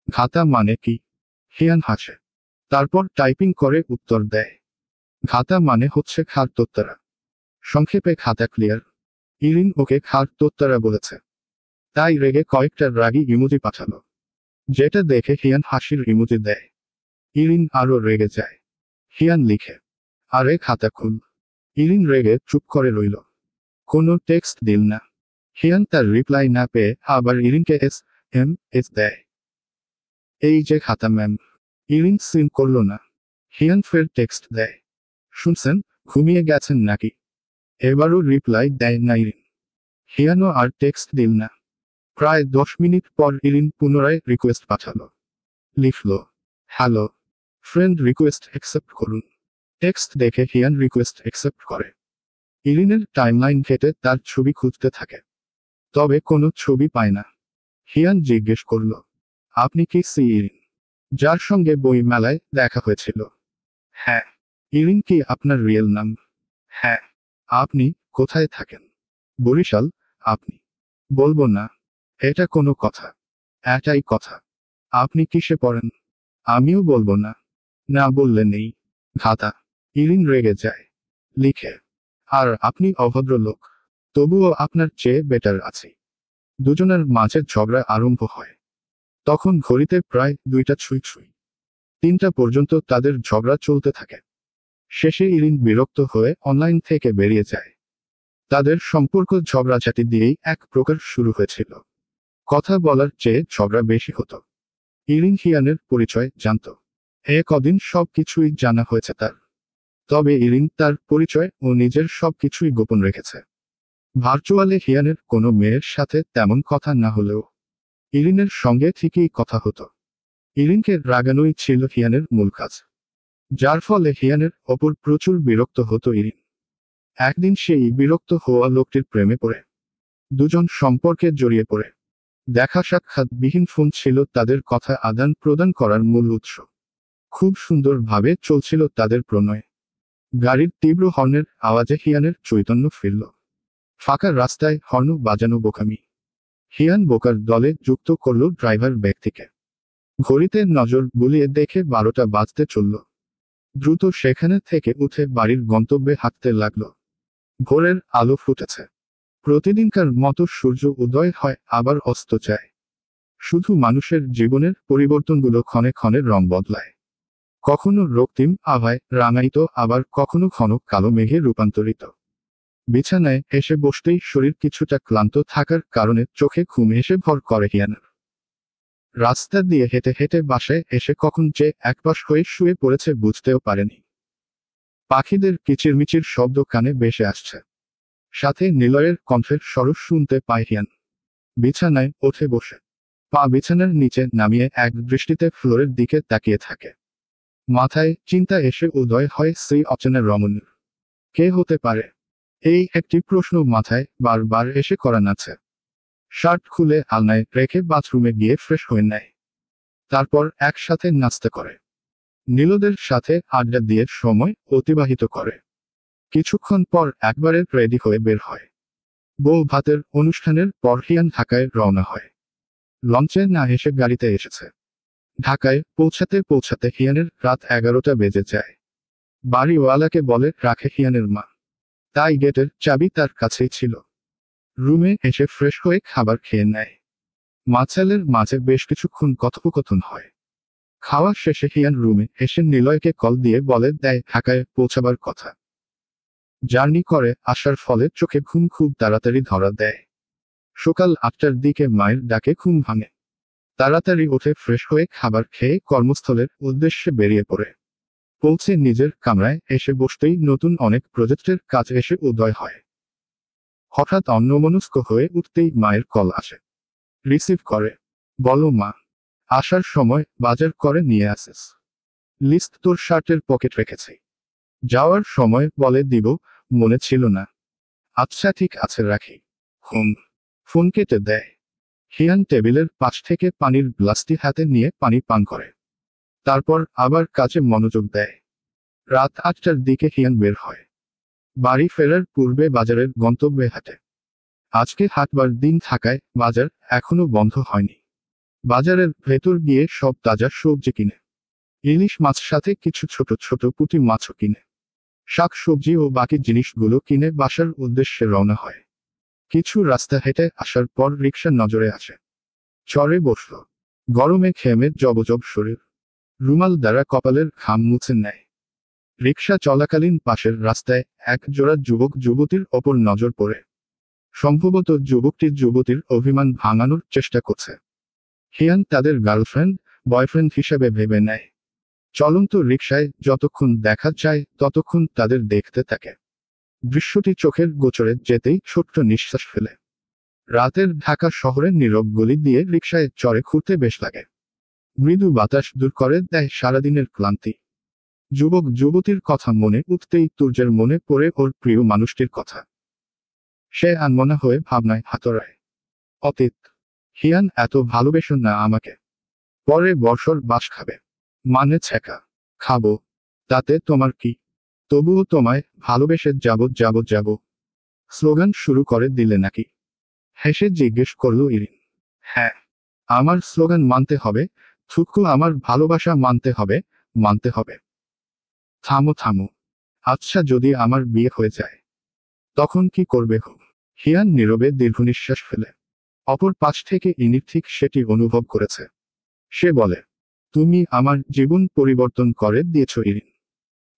খাতা মানে কি? হিয়ান হাসে। তারপর টাইপিং করে উত্তর দেয়, ঘাতা মানে হচ্ছে খার তোত্তারা। সংক্ষেপে খাতা ক্লিয়ার। ইরিন ওকে খার তোত্তারা বলেছে, তাই রেগে কয়েকটা রাগী ইমোজি পাঠালো, যেটা দেখে হিয়ান হাসির ইমোজি দেয়। ইরিন আরো রেগে যায়। হিয়ান লিখে, আরে খাতা খুল। ইরিন রেগে চুপ করে রইল, কোনো টেক্সট দিল না। হিয়ান তার রিপ্লাই না পেয়ে আবার ইরিনকে এস দেয়, এই যে খাতা ম্যাম। ইরিন সিন করল না। হিয়ান ফের টেক্সট দেয়, শুনছেন, ঘুমিয়ে গেছেন নাকি? এবারও রিপ্লাই দেয় না ইরিন। হিয়ানও আর টেক্সট দিল না। প্রায় 10 মিনিট পর ইরিন পুনরায় রিকোয়েস্ট পাঠালো। লিখল, হ্যালো ফ্রেন্ড, রিকোয়েস্ট অ্যাকসেপ্ট করুন। টেক্সট দেখে হিয়ান রিকোয়েস্ট অ্যাকসেপ্ট করে। ইরিনের টাইমলাইন ঘেটে তার ছবি খুঁজতে থাকে, তবে কোনো ছবি পায় না। হিয়ান জিজ্ঞেস করল, আপনি কি সি ইরিন, যার সঙ্গে বই মেলায় দেখা হয়েছিল? হ্যাঁ। ইরিন কি আপনার রিয়েল নাম? হ্যাঁ। আপনি কোথায় থাকেন? বরিশাল। আপনি? বলবো না। এটা কোনো কথা? এটাই কথা। আপনি কিসে পড়েন? আমিও বলবো না। না বললে নেই। ঘাতা। ইরিন রেগে যায়। লিখে, আর আপনি অভদ্র লোক। তবুও আপনার চেয়ে বেটার আছি। দুজনের মাঝে ঝগড়া আরম্ভ হয়। তখন ঘড়িতে প্রায় 2টা ছুঁই ছুঁই। 3টা পর্যন্ত তাদের ঝগড়া চলতে থাকে। শেষে ইরিন বিরক্ত হয়ে অনলাইন থেকে বেরিয়ে যায়। তাদের সম্পর্ক ঝগড়াঝাটি দিয়েই এক প্রকার শুরু হয়েছিল। কথা বলার চেয়ে ঝগড়া বেশি হতো। ইরিন হিয়ানের পরিচয় জানত। কদিন সব কিছুই জানা হয়েছে তার। তবে ইরিন তার পরিচয় ও নিজের সব কিছুই গোপন রেখেছে। ভার্চুয়ালে হিয়ানের কোনো মেয়ের সাথে তেমন কথা না হলেও ইরিনের সঙ্গে ঠিকই কথা হতো। ইরিনকে রাগানোই ছিল হিয়ানের মূল কাজ, যার ফলে হিয়ানের ওপর প্রচুর বিরক্ত হতো ইরিন। একদিন সেই বিরক্ত হওয়া লোকটির প্রেমে পড়ে। দুজন সম্পর্কে জড়িয়ে পড়ে। দেখা সাক্ষাৎ বিহীন ফোন ছিল তাদের কথা আদান প্রদান করার মূল উৎস। খুব সুন্দরভাবে চলছিল তাদের প্রণয়। গাড়ির তীব্র হর্নের আওয়াজে হিয়ানের চৈতন্য ফিরল। ফাঁকা রাস্তায় হর্ন বাজানো বোকামি। হিয়ান বোকার দলে যুক্ত করল ড্রাইভার ব্যক্তিকে। ঘড়িতে নজর বুলিয়ে দেখে 12টা বাজতে চলল। দ্রুত সেখানে থেকে উঠে বাড়ির গন্তব্যে হাঁটতে লাগল। ভোরের আলো ফুটেছে। প্রতিদিনকার মতো সূর্য উদয় হয় আবার অস্ত যায়। শুধু মানুষের জীবনের পরিবর্তনগুলো ক্ষণে ক্ষণে রং বদলায়। কখনো রক্তিম আভায় রাঙায়িত, আবার কখনো ঘন কালো মেঘে রূপান্তরিত। বিছানায় এসে বসতেই শরীর কিছুটা ক্লান্ত থাকার কারণে চোখে ঘুম এসে ভর করে হিয়ানের। রাস্তা দিয়ে হেঁটে হেঁটে বাসায় এসে কখন যে একপাশ হয়ে শুয়ে পড়েছে বুঝতেও পারেনি। পাখিদের কিচিরমিচির শব্দ কানে ভেসে আসছে। সাথে নিলয়ের কণ্ঠের স্বর শুনতে পায় হিয়ান। বিছানায় উঠে বসে পা বিছানার নিচে নামিয়ে এক দৃষ্টিতে ফ্লোরের দিকে তাকিয়ে থাকে। মাথায় চিন্তা এসে উদয় হয় সেই অচেনা রমণীর। কে হতে পারে? এই একটি প্রশ্ন মাথায় বারবার এসে করা নাছে। শার্ট খুলে আলনায় রেখে বাথরুমে গিয়ে ফ্রেশ হয়ে নেয়। তারপর একসাথে নাস্তা করে। নীলদের সাথে আড্ডা দিয়ে সময় অতিবাহিত করে। কিছুক্ষণ পর একবারে রেডি হয়ে বের হয়। বউ ভাতের অনুষ্ঠানের পর হিয়ান ঢাকায় রওনা হয়। লঞ্চে না এসে গাড়িতে এসেছে। ঢাকায় পৌঁছাতে পৌঁছাতে হিয়ানের রাত 11টা বেজে যায়। বাড়িওয়ালাকে বলে রাখে হিয়ানের মা, তাই গেটের চাবি তার কাছেই ছিল। রুমে এসে ফ্রেশ হয়ে খাবার খেয়ে নেয়। মাছালের মাঝে বেশ কিছুক্ষণ কথোপকথন হয়। খাওয়া শেষে হিয়ান রুমে এসে নিলয়কে কল দিয়ে বলে দেয় ঢাকায় পৌঁছাবার কথা। জার্নি করে আসার ফলে চোখে ঘুম খুব তাড়াতাড়ি ধরা দেয়। সকাল 8টার দিকে মায়ের ডাকে ঘুম ভাঙে। তাড়াতাড়ি উঠে ফ্রেশ হয়ে খাবার খেয়ে কর্মস্থলের উদ্দেশ্যে বেরিয়ে পড়ে। পৌঁছে নিজের কামরায় এসে বসতেই নতুন অনেক প্রজেক্টের কাজ এসে উদয় হয়। হঠাৎ অন্যমনস্ক হয়ে উঠতেই মায়ের কল আসে। রিসিভ করে। বলো মা, আসার সময় বাজার করে নিয়ে আসিস। লিস্ট তোর শার্টের পকেট রেখেছি। যাওয়ার সময় বলে দিব, মনে ছিল না। আচ্ছা ঠিক আছে রাখি। ফোন কেটে দেয়। হিয়ান টেবিলের পাশ থেকে পানির গ্লাসটি হাতে নিয়ে পানি পান করে। তারপর আবার কাজে মনোযোগ দেয়। রাত 8টার দিকে হিয়ান বের হয়। বাড়ি ফেরার পূর্বে বাজারের গন্তব্যে হাঁটে। আজকে হাটবার দিন থাকায় বাজার এখনো বন্ধ হয়নি। বাজারের ভেতর গিয়ে সব তাজা সবজি কিনে। ইলিশ মাছ সাথে কিছু ছোট ছোট পুঁটি মাছও কিনে। শাকসবজি ও বাকি জিনিসগুলো কিনে বাসার উদ্দেশ্যে রওনা হয়। কিছু রাস্তা হেঁটে আসার পর রিকশা নজরে আসে। চড়ে বসল। গরমে ঘেমে জবজব শরীর। রুমাল দ্বারা কপালের ঘাম মুছে নেয়। রিকশা চলাকালীন পাশের রাস্তায় এক জোড়া যুবক যুবতীর ওপর নজর পড়ে। সম্ভবত যুবতীর অভিমান ভাঙানোর চেষ্টা করছে। হিয়ান তাদের গার্লফ্রেন্ড বয়ফ্রেন্ড হিসেবে ভেবে নেয়। চলন্ত রিকশায় যতক্ষণ দেখা যায় ততক্ষণ তাদের দেখতে থাকে। দৃশ্যটি চোখের গোচরে যেতেই ছোট্ট নিঃশ্বাস ফেলে। রাতের ঢাকা শহরের নীরব গলি দিয়ে রিকশায় চড়ে ঘুরতে বেশ লাগে। মৃদু বাতাস দূর করে দেয় সারাদিনের ক্লান্তি। যুবক যুবতীর কথা মনে উঠতেই তুর্যের মনে পড়ে ওর প্রিয় মানুষটির কথা। সে আনমনা হয়ে ভাবনায় হাতড়ায়। অতীত। হিয়ান এত ভালোবেসো না আমাকে। পরে বর্ষর বাস খাবে। মানে ছেঁকা। খাবো। তাতে তোমার কি? তবুও তোমায় ভালোবেসে যাব। স্লোগান শুরু করে দিলে নাকি? হেসে জিজ্ঞেস করল ইরিন। হ্যাঁ। আমার স্লোগান মানতে হবে। থুকু আমার ভালোবাসা মানতে হবে। থামো। আচ্ছা যদি আমার বিয়ে হয়ে যায় তখন কি করবে গো? হিয়ান নীরবে দীর্ঘনিশ্বাস ফেলে। অপর পাশ থেকে ইনি ঠিক সেটি অনুভব করেছে। সে বলে, তুমি আমার জীবন পরিবর্তন করে দিয়েছ ইরিন।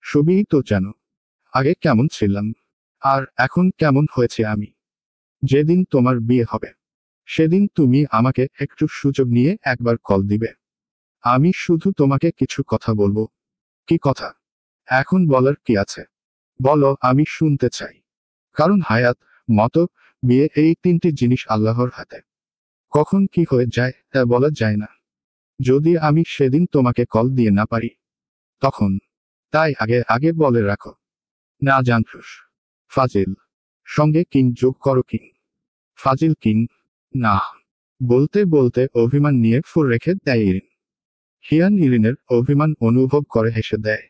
সবই তো জানো। আগে কেমন ছিলাম আর এখন কেমন হয়েছে আমি। যেদিন তোমার বিয়ে হবে সেদিন তুমি আমাকে একটু সুযোগ নিয়ে একবার কল দিবে। আমি শুধু তোমাকে কিছু কথা বলবো। কি কথা? এখন বলার কি আছে? বলো, আমি শুনতে চাই। কারণ হায়াত, মত, বিয়ে এই তিনটি জিনিস আল্লাহর হাতে। কখন কি হয়ে যায় তা বলা যায় না। যদি আমি সেদিন তোমাকে কল দিয়ে না পারি তখন? তাই আগে বলে রাখো। না জানফুস। ফাজিল। সঙ্গে কিং যোগ করো কিং। ফাজিল কিং। না। বলতে বলতে অভিমান নিয়ে ফুর রেখে দেয় ইরিন। হিয়ান ইরিনের অভিমান অনুভব করে হেসে দেয়।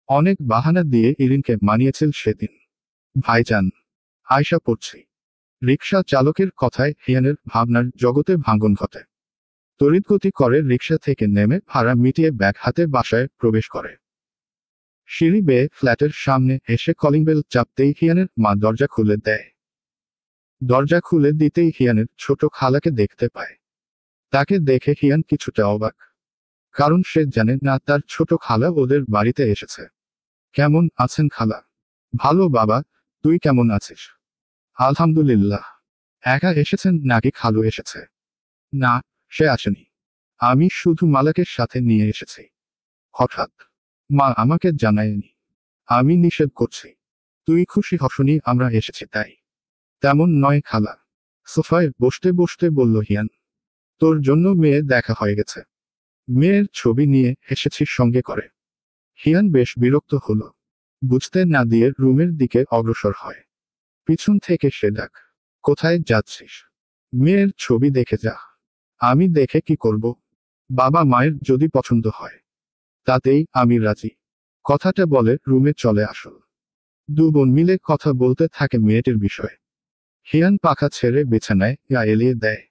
অনেক বাহানা দিয়ে ইরিনকে মানিয়েছিল সেদিন। ভাইজান, আয়শা পড়ছি। রিকশা চালকের কথায় হিয়ানের ভাবনার জগতে ভাঙন ঘটে। তড়িৎগতি করে রিকশা থেকে নেমে ভাড়া মিটিয়ে ব্যাগ হাতে বাসায় প্রবেশ করে। সিঁড়ি বেয়ে ফ্ল্যাটের সামনে এসে কলিং বেল চাপতেই হিয়ানের মা দরজা খুলে দেয়। দরজা খুলে দিতেই হিয়ানের ছোট খালাকে দেখতে পায়। তাকে দেখে হিয়ান কিছুটা অবাক। কারণ সে জানে না তার ছোট খালা ওদের বাড়িতে এসেছে। কেমন আছেন খালা? ভালো বাবা, তুই কেমন আছিস? আলহামদুলিল্লাহ। একা এসেছেন নাকি খালু এসেছে? না, সে আসেনি। আমি শুধু মালাকে সাথে নিয়ে এসেছি। হঠাৎ মা আমাকে জানায়নি। আমি নিষেধ করছি। তুই খুশি হসনি আমরা এসেছি তাই? তেমন নয় খালা। সোফায় বসতে বসতে বলল হিয়ান। তোর জন্য মেয়ে দেখা হয়ে গেছে। মেয়ের ছবি নিয়ে এসেছি সঙ্গে করে। হিয়ান বেশ বিরক্ত হলো। বুঝতে না দিয়ে রুমের দিকে অগ্রসর হয়। পিছন থেকে সে ডাক, কোথায় যাচ্ছিস? মেয়ের ছবি দেখে যা। আমি দেখে কি করব? বাবা মায়ের যদি পছন্দ হয় তাতেই আমি রাজি। কথাটা বলে রুমে চলে আসল। দু বোন মিলে কথা বলতে থাকে মেয়েটির বিষয়ে। হিয়ান পাখা ছেড়ে বিছানায় গা এলিয়ে দেয়।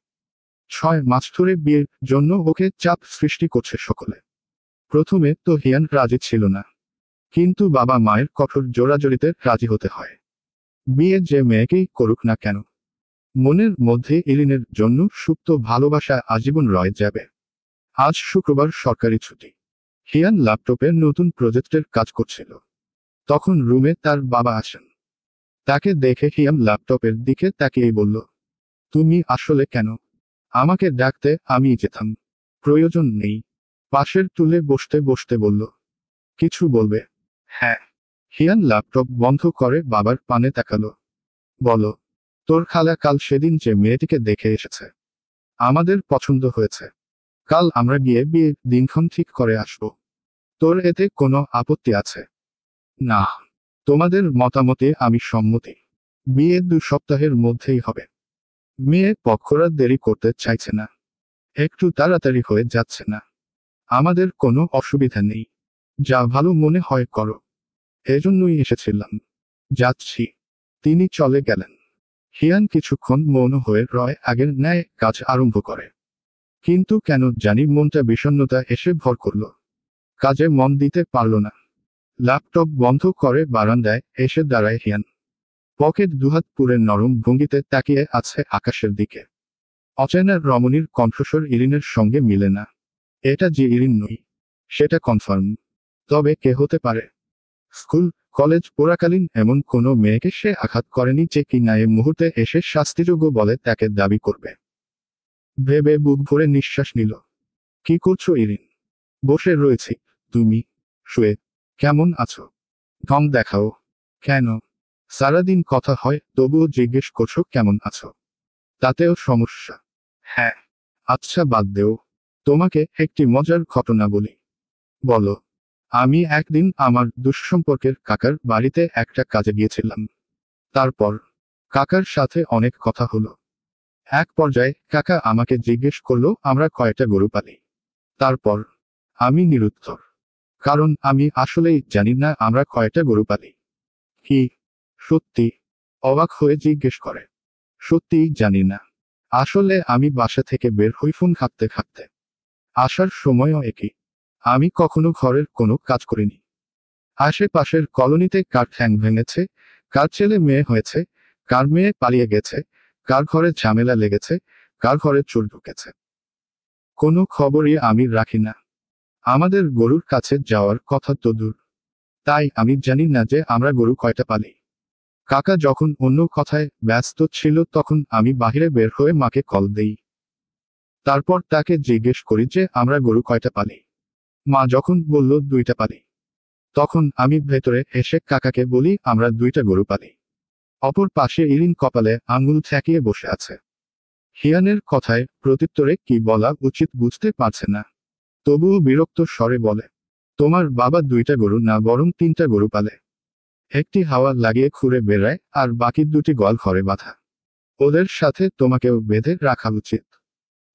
6 মাস ধরে বিয়ের জন্য ওকে চাপ সৃষ্টি করছে সকলে। প্রথমে তো হিয়ান রাজি ছিল না। কিন্তু বাবা মায়ের কঠোর জোরাজোরিতে রাজি হতে হয়। বিয়ে যে মেয়েকেই করুক না কেন, মনের মধ্যে ইরিনের জন্য সুপ্ত ভালোবাসা আজীবন রয়ে যাবে। আজ শুক্রবার সরকারি ছুটি। হিয়ান ল্যাপটপের নতুন প্রজেক্টের কাজ করছিল। তখন রুমে তার বাবা আসেন। তাকে দেখে হিয়ান ল্যাপটপের দিকে তাকিয়েই বলল, তুমি আসলে কেন? আমাকে ডাকতে আমি যেতাম। প্রয়োজন নেই। পাশের টুলে বসতে বসতে বলল, কিছু বলবে? হ্যাঁ। হিয়ান ল্যাপটপ বন্ধ করে বাবার পানে তাকালো। বলো, তোর খালা কাল সেদিন যে মেয়েটিকে দেখে এসেছে, আমাদের পছন্দ হয়েছে। কাল আমরা গিয়ে বিয়ের দিনক্ষণ ঠিক করে আসব। তোর এতে কোনো আপত্তি আছে? না। তোমাদের মতামতে আমি সম্মতি। বিয়ে 2 সপ্তাহের মধ্যেই হবে। মেয়ে পক্ষরা দেরি করতে চাইছে না। একটু তাড়াতাড়ি হয়ে যাচ্ছে না? আমাদের কোনো অসুবিধা নেই। যা ভালো মনে হয় করো। এজন্যই এসেছিলাম। যাচ্ছি। তিনি চলে গেলেন। হিয়ান কিছুক্ষণ মৌন হয়ে রয় আগের ন্যায় কাজ আরম্ভ করে। কিন্তু কেন জানি মনটা বিষণ্ণতা এসে ভর করল। কাজে মন দিতে পারল না। ল্যাপটপ বন্ধ করে বারান্দায় এসে দাঁড়ায় হিয়ান। পকেট দুহাত পুরে নরম ভঙ্গিতে তাকিয়ে আছে আকাশের দিকে। অচেনা রমণীর কণ্ঠস্বর ইরিনের সঙ্গে মিলে না। এটা যে ইরিন নই, সেটা কনফার্ম। তবে কে হতে পারে? স্কুল কলেজ পড়াকালীন এমন কোনো মেয়েকে সে আঘাত করেনি যে কিনা এ মুহূর্তে এসে শাস্তিযোগ্য বলে তাকে দাবি করবে। ভেবে বুক ভরে নিঃশ্বাস নিল। কি করছো ইরিন? বসে রয়েছি। তুমি? শুয়ে। কেমন আছো? ঢং দেখাও। কেন? সারাদিন কথা হয় তবুও জিজ্ঞেস করছো কেমন আছো? তাতেও সমস্যা? হ্যাঁ। আচ্ছা বাদ দেও। তোমাকে একটি মজার ঘটনা বলি। বলো। আমি একদিন আমার দুঃসম্পর্কের কাকার বাড়িতে একটা কাজে গিয়েছিলাম। তারপর কাকার সাথে অনেক কথা হলো। এক পর্যায়ে কাকা আমাকে জিজ্ঞেস করলো আমরা কয়টা গরু পালি। তারপর আমি নিরুত্তর। কারণ আমি আসলেই জানি না আমরা কয়টা গরু পালি। কি? সত্যি? অবাক হয়ে জিজ্ঞেস করে। সত্যিই জানি না। আসলে আমি বাসা থেকে বের হই ফোন ঘাঁটতে ঘাঁটতে। আসার সময়ও একই। আমি কখনো ঘরের কোনো কাজ করিনি। আশেপাশের কলোনিতে কার ঠ্যাং ভেঙেছে, কার ছেলে মেয়ে হয়েছে, কার মেয়ে পালিয়ে গেছে, কার ঘরে ঝামেলা লেগেছে, কার ঘরে চোর ঢুকেছে, কোনো খবরই আমি রাখি না। আমাদের গরুর কাছে যাওয়ার কথা তো দূর। তাই আমি জানি না যে আমরা গরু কয়টা পালি। কাকা যখন অন্য কথায় ব্যস্ত ছিল তখন আমি বাহিরে বের হয়ে মাকে কল দেই। তারপর তাকে জিজ্ঞেস করি যে আমরা গরু কয়টা পালি। মা যখন বলল 2টা পালি, তখন আমি ভেতরে এসে কাকাকে বলি আমরা 2টা গরু পালি। অপর পাশে ইরিন কপালে আঙুল ঠেকিয়ে বসে আছে। হিয়ানের কথায় প্রত্যুত্তরে কি বলা উচিত বুঝতে পারছে না। তবুও বিরক্ত স্বরে বলে, তোমার বাবা 2টা গরু না বরং 3টা গরু পালে। একটি হাওয়া লাগিয়ে ঘুরে বেড়ায় আর বাকি 2টি গোয়াল ঘরে বাঁধা। ওদের সাথে তোমাকেও বেঁধে রাখা উচিত।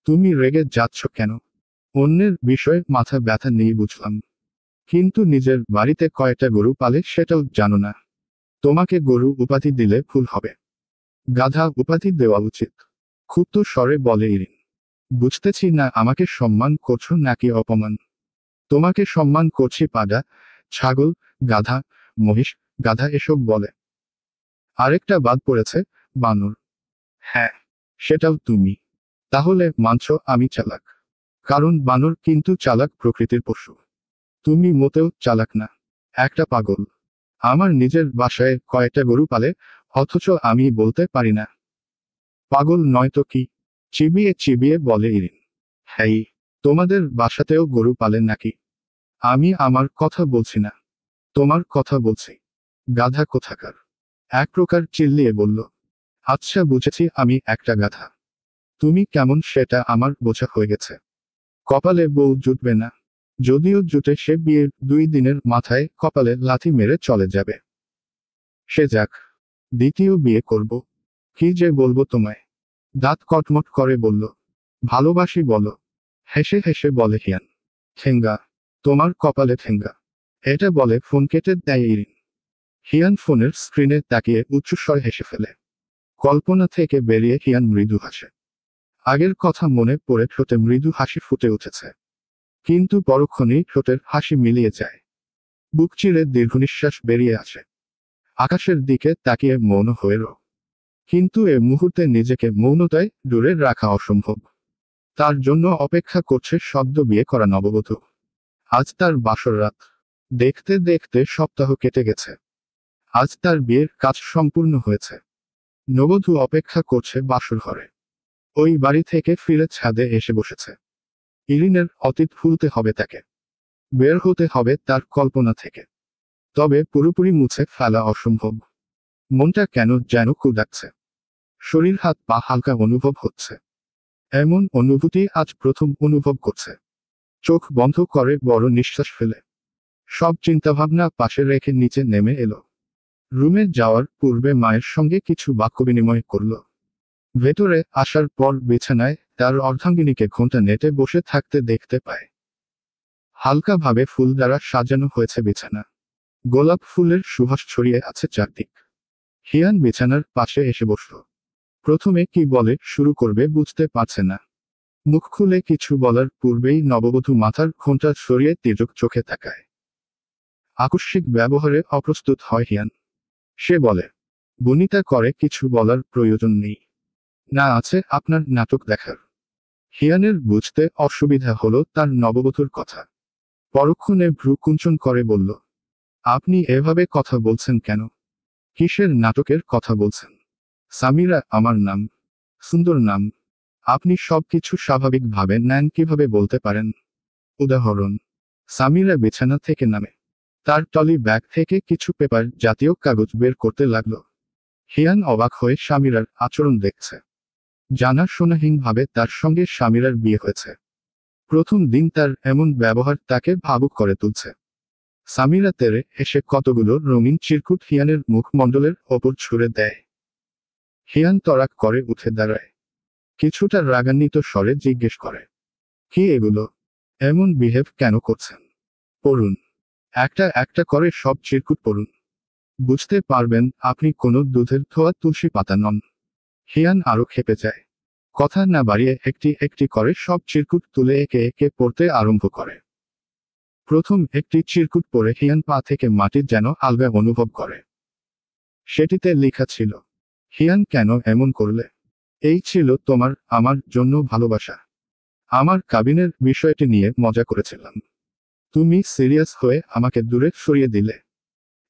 তুমি রেগে যাচ্ছ কেন? অন্যের বিষয়ে মাথা ব্যথা নেই বুঝলাম, কিন্তু নিজের বাড়িতে কয়টা গরু পালে সেটাও জানো না। তোমাকে গরু উপাধি দিলে ভুল হবে। গাধা উপাধি দেওয়া উচিত। ক্ষুব্ধ স্বরে বলে ইরিন। বুঝতেছি না আমাকে সম্মান করছো নাকি অপমান। তোমাকে সম্মান করছি পাডা, ছাগল, গাধা, মহিষ, গাধা এসব বলে। আরেকটা বাদ পড়েছে, বানর। হ্যাঁ, সেটাও তুমি। তাহলে মানছো আমি চালাক। কারণ বানর কিন্তু চালাক প্রকৃতির পশু। তুমি মোটেও চালাক না। একটা পাগল। আমার নিজের বাসায় কয়টা গরু পালে, অথচ আমি বলতে পারি না। পাগল নয় তো কি? চিবিয়ে চিবিয়ে বলে ইরিন। হ্যাঁ, তোমাদের বাসাতেও গরু পালে নাকি? আমি আমার কথা বলছি না, তোমার কথা বলছি। গাধা কোথাকার। এক প্রকার চিল্লিয়ে বলল। আচ্ছা বুঝেছি আমি একটা গাধা। তুমি কেমন সেটা আমার বোঝা হয়ে গেছে। কপালে বউ জুটবে না। যদিও জুটে সে বিয়ের 2 দিনের মাথায় কপালে লাথি মেরে চলে যাবে। সে যাক। দ্বিতীয় বিয়ে করব। কি যে বলবো তোমায়। দাঁত কটমট করে বলল। ভালোবাসি বলো। হেসে হেসে বলে হিয়ান। ঠেঙ্গা। তোমার কপালে ঠেঙ্গা। এটা বলে ফোন কেটে দেয় ইরিন। হিয়ান ফোনের স্ক্রিনে তাকিয়ে উচ্চস্বরে হেসে ফেলে। কল্পনা থেকে বেরিয়ে হিয়ান মৃদু হাসে। আগের কথা মনে পড়ে ঠোঁটে মৃদু হাসি ফুটে উঠেছে। কিন্তু পরক্ষণেই ঠোঁটের হাসি মিলিয়ে যায়। বুক চিরে দীর্ঘনিশ্বাস বেরিয়ে আসে। আকাশের দিকে তাকিয়ে মৌন হয়ে রো। কিন্তু এ মুহূর্তে নিজেকে মৌনতায় দূরে রাখা অসম্ভব। তার জন্য অপেক্ষা করছে সদ্য বিয়ে করা নববধূ। আজ তার বাসর রাত। দেখতে দেখতে সপ্তাহ কেটে গেছে। আজ তার বিয়ের কাজ সম্পূর্ণ হয়েছে। নববধূ অপেক্ষা করছে বাসর ঘরে। ওই বাড়ি থেকে ফিরে ছাদে এসে বসেছে। ইরিনের অতীত ভুলতে হবে তাকে। বের হতে হবে তার কল্পনা থেকে। তবে পুরোপুরি মুছে ফেলা অসম্ভব। মনটা কেন যেন কুঁদাচ্ছে। শরীর হাত পা হালকা অনুভব হচ্ছে। এমন অনুভূতি আজ প্রথম অনুভব করছে। চোখ বন্ধ করে বড় নিঃশ্বাস ফেলে সব চিন্তাভাবনা পাশে রেখে নিচে নেমে এলো। রুমে যাওয়ার পূর্বে মায়ের সঙ্গে কিছু বাক্য বিনিময় করল। ভেতরে আসার পর বিছানায় তার অর্ধাঙ্গিনীকে ঘোমটা নেটে বসে থাকতে দেখতে পায়। হালকাভাবে ফুল দ্বারা সাজানো হয়েছে বিছানা। গোলাপ ফুলের সুবাস ছড়িয়ে আছে চারদিক। হিয়ান বিছানার পাশে এসে বসল। প্রথমে কি বলে শুরু করবে বুঝতে পারছে না। মুখ খুলে কিছু বলার পূর্বেই নববধূ মাথার ঘোমটা সরিয়ে তির্যক চোখে তাকায়। আকস্মিক ব্যবহারে অপ্রস্তুত হয় হিয়ান। সে বলে, বনিতা করে কিছু বলার প্রয়োজন নেই। না আছে আপনার নাটক দেখার। হিয়ানের বুঝতে অসুবিধা হলো তার নববধূর কথা। পরক্ষণে ভ্রু কুঞ্চন করে বলল, আপনি এভাবে কথা বলছেন কেন? কিসের নাটকের কথা বলছেন? সামিরা আমার নাম। সুন্দর নাম। আপনি সবকিছু স্বাভাবিকভাবে নেন কিভাবে বলতে পারেন? উদাহরণ, সামিরা বিছানা থেকে নামে। তার টলি ব্যাগ থেকে কিছু পেপার জাতীয় কাগজ বের করতে লাগলো। হিয়ান অবাক হয়ে সামিরার আচরণ দেখছে। জানাশোনাহীনভাবে তার সঙ্গে সামিরার বিয়ে হয়েছে। প্রথম দিন তার এমন ব্যবহার তাকে ভাবুক করে তুলছে। সামিরা তেরে এসে কতগুলো রঙিন চিরকুট হিয়ানের মুখমণ্ডলের ওপর ছুঁড়ে দেয়। হিয়ান তড়াক করে উঠে দাঁড়ায়। কিছুটা রাগান্বিত স্বরে জিজ্ঞেস করে, কি এগুলো? এমন বিহেভ কেন করছেন? পড়ুন। একটা একটা করে সব চিরকুট পড়ুন। বুঝতে পারবেন আপনি কোনো দুধের ধোয়া তুলসী পাতা নন। হিয়ান আরো ক্ষেপে যায়। কথা না বাড়িয়ে একটি একটি করে সব চিরকুট তুলে একে একে পড়তে আরম্ভ করে। প্রথম একটি চিরকুট পড়ে হিয়ান পা থেকে মাটি যেন আলগা অনুভব করে। সেটিতে লেখা ছিল, হিয়ান কেন এমন করলে? এই ছিল তোমার আমার জন্য ভালোবাসা। আমার কাবিনের বিষয়টি নিয়ে মজা করেছিলাম। তুমি সিরিয়াস হয়ে আমাকে দূরে সরিয়ে দিলে।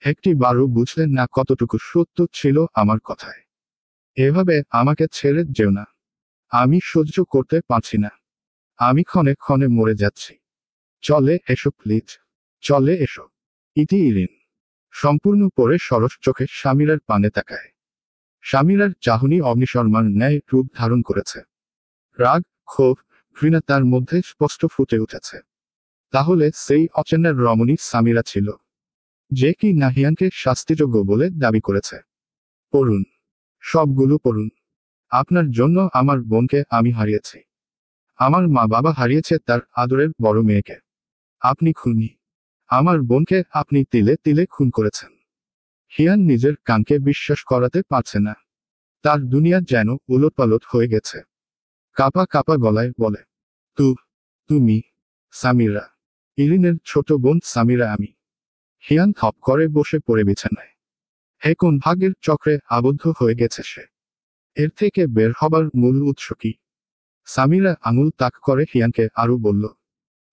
একটি বারও বুঝলে না কতটুকু সত্য ছিল আমার কথায়। এভাবে আমাকে ছেড়ে যেও না। আমি সহ্য করতে পারছি না। আমি ক্ষণে ক্ষণে মরে যাচ্ছি। চলে এসো প্লিজ। চলে এসো। ইতি ইরিন। সম্পূর্ণ পরে সরস চোখে সামিরার পানে তাকায়। সামিরার চাহনি অগ্নিশর্মার ন্যায় রূপ ধারণ করেছে। রাগ, ক্ষোভ, ঘৃণা তার মধ্যে স্পষ্ট ফুটে উঠেছে। তাহলে সেই অচেনা রমণী সামিরা ছিল, যে কি নাহিয়ানকে শাস্তিযোগ্য বলে দাবি করেছে। পড়ুন। সবগুলো পড়ুন। আপনার জন্য আমার বোনকে আমি হারিয়েছি। আমার মা বাবা হারিয়েছে তার আদরের বড় মেয়েকে। আপনি খুনি। আমার বোনকে আপনি তিলে তিলে খুন করেছেন। হিয়ান নিজের কানকে বিশ্বাস করাতে পারছে না। তার দুনিয়া যেন উলটপালট হয়ে গেছে। কাপা কাপা গলায় বলে, তুমি সামিরা। ইরিনের ছোট বোন সামিরা আমি। হিয়ান থপ করে বসে পড়ে বিছানায়। কোন ভাগ্যের চক্রে আবদ্ধ হয়ে গেছে সে? এর থেকে বের হবার মূল উৎস কি? সামিরা আঙুল তাক করে হিয়ানকে আরও বলল,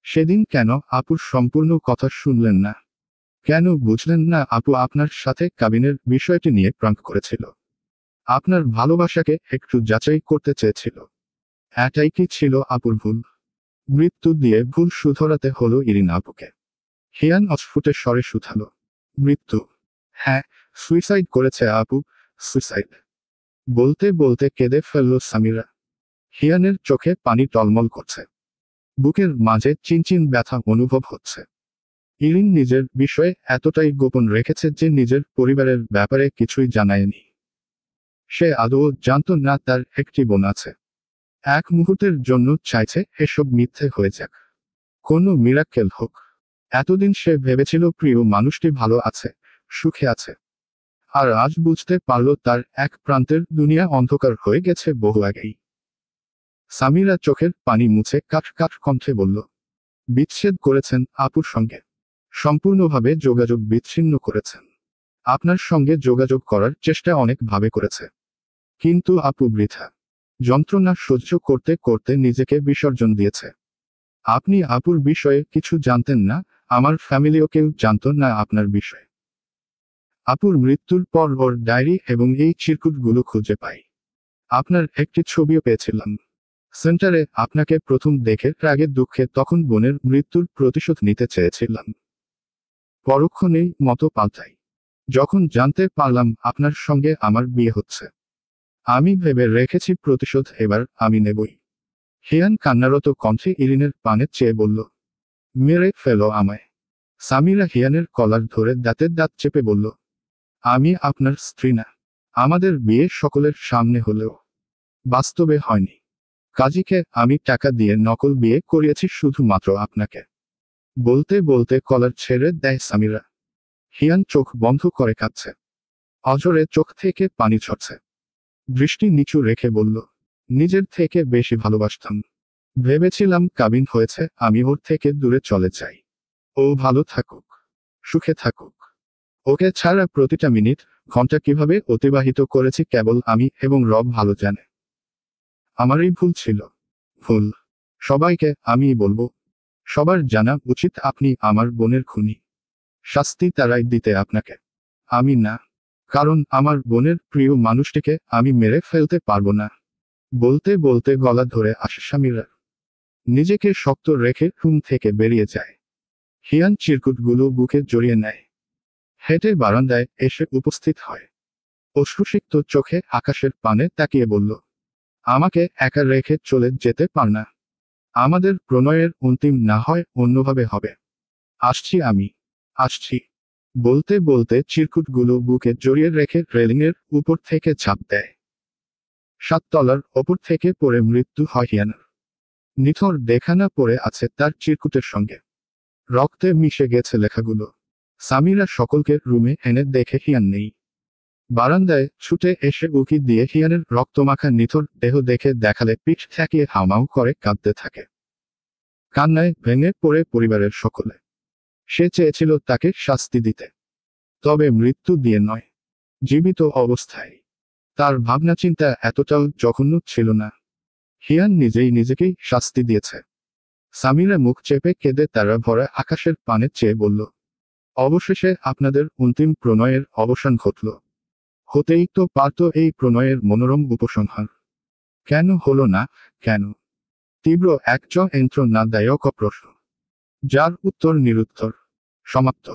সেদিন কেন আপুর সম্পূর্ণ কথা শুনলেন না? কেন বুঝলেন না আপু আপনার সাথে কাবিনের বিষয়টি নিয়ে প্রাঙ্ক করেছিল? আপনার ভালোবাসাকে একটু যাচাই করতে চেয়েছিল। এটাই কি ছিল আপুর ভুল? মৃত্যু দিয়ে ভুল শুধরাতে হলো ইরিন আপুকে। হিয়ান অস্ফুটে স্বরে শুধালো, মৃত্যু? হ্যাঁ, সুইসাইড করেছে আপু, সুইসাইড। বলতে বলতে কেঁদে ফেলল সামিরা। হিয়ানের চোখে পানি টলমল করছে। বুকের মাঝে চিনচিন ব্যথা অনুভব হচ্ছে। ইরিন নিজের বিষয়ে এতটাই গোপন রেখেছে যে নিজের পরিবারের ব্যাপারে কিছুই জানায়নি। সে আদৌ জানত না তার একটি বোন আছে। এক মুহূর্তের জন্য চাইছে এসব মিথ্যে হয়ে যাক। কোনো মিরাক্কেল হোক। এতদিন সে ভেবেছিল প্রিয় মানুষটি ভালো আছে, সুখে আছে। আর আজ বুঝতে পারল তার এক প্রান্তের দুনিয়া অন্ধকার হয়ে গেছে বহু আগেই। সামিরা চোখের পানি মুছে কাঠ কাঠ কণ্ঠে বলল, বিচ্ছেদ করেছেন আপুর সঙ্গে। সম্পূর্ণভাবে যোগাযোগ বিচ্ছিন্ন করেছেন। আপনার সঙ্গে যোগাযোগ করার চেষ্টা অনেকভাবে করেছে। কিন্তু আপু বৃথা। যন্ত্রণা সহ্য করতে করতে নিজেকে বিসর্জন দিয়েছে। আপনি আপুর বিষয়ে কিছু জানতেন না, আমার ফ্যামিলিও কেউ জানত না আপনার বিষয়ে। আপুর মৃত্যুর পর ওর ডায়েরি এবং এই চিরকুটগুলো খুঁজে পাই। আপনার একটি ছবিও পেয়েছিলাম। সেন্টারে আপনাকে প্রথম দেখে রাগে দুঃখে তখন বোনের মৃত্যুর প্রতিশোধ নিতে চেয়েছিলাম। পরক্ষণেই মতো পাল্টাই। যখন জানতে পারলাম আপনার সঙ্গে আমার বিয়ে হচ্ছে, আমি ভেবে রেখেছি প্রতিশোধ এবার আমি নেবই। হিয়ান কান্নারত কণ্ঠে ইরিনের পানে চেয়ে বলল, মেরে ফেলো আমায়। সামিরা হিয়ানের কলার ধরে দাঁতের দাঁত চেপে বলল, আমি আপনার স্ত্রী না। আমাদের বিয়ে সকলের সামনে হলেও বাস্তবে হয়নি। কাজীকে আমি টাকা দিয়ে নকল বিয়ে করিয়েছি শুধুমাত্র আপনাকে। বলতে বলতে কলার ছেড়ে দেয় সামিরা। হিয়ান চোখ বন্ধ করে কাঁদছে। অজরে চোখ থেকে পানি ঝরছে। দৃষ্টি নিচু রেখে বলল, নিজের থেকে বেশি ভালোবাসতাম। ভেবেছিলাম কাবিন হয়েছে আমি ওর থেকে দূরে চলে যাই। ও ভালো থাকুক। সুখে থাকুক। ওকে ছাড়া প্রতিটা মিনিট ঘন্টা কিভাবে অতিবাহিত করেছি কেবল আমি এবং রব ভালো জানে। আমারই ভুল ছিল। ভুল সবাইকে আমিই বলবো। সবার জানা উচিত আপনি আমার বোনের খুনি। শাস্তি তারাই দিতে আপনাকে, আমি না। কারণ আমার বোনের প্রিয় মানুষটিকে আমি মেরে ফেলতে পারবো না। বলতে বলতে গলা ধরে আসে সামিরা। নিজেকে শক্ত রেখে রুম থেকে বেরিয়ে যায়। হিয়ান চিরকুটগুলো বুকে জড়িয়ে নেয়। হেঁটে বারান্দায় এসে উপস্থিত হয়। অশ্রুসিক্ত চোখে আকাশের পানে তাকিয়ে বলল, আমাকে একা রেখে চলে যেতে পার না। আমাদের প্রণয়ের অন্তিম না হয় অন্যভাবে হবে। আসছি আমি, আসছি। বলতে বলতে চিরকুটগুলো বুকে জড়িয়ে রেখে রেলিংয়ের উপর থেকে ঝাঁপ দেয়। 7 তলার ওপর থেকে পড়ে মৃত্যু হয় হিয়ানের। নিথর দেখানা পড়ে আছে তার চিরকুটের সঙ্গে। রক্তে মিশে গেছে লেখাগুলো। সামিরা সকলকে রুমে এনে দেখে হিয়ান নেই। বারান্দায় ছুটে এসে উকি দিয়ে হিয়ানের রক্তমাখা নিথর দেহ দেখে দেখালে পিঠ ঠেকিয়ে হাউমাউ করে কাঁদতে থাকে। কান্নায় ভেঙে পড়ে পরিবারের সকলে। সে চেয়েছিল তাকে শাস্তি দিতে, তবে মৃত্যু দিয়ে নয়, জীবিত অবস্থায়। তার ভাবনা চিন্তা এতটাও জঘন্য ছিল না। হিয়ান নিজেই নিজেকেই শাস্তি দিয়েছে। সামিরা মুখ চেপে কেঁদে তারা ভরা আকাশের পানে চেয়ে বলল, অবশেষে আপনাদের অন্তিম প্রণয়ের অবসান ঘটল। হতেই তো পারত এই প্রণয়ের মনোরম উপসংহার। কেন হলো না, কেন? তীব্র এক যন্ত্রণাদায়ক প্রশ্ন, যার উত্তর নিরুত্তর। সমাপ্ত।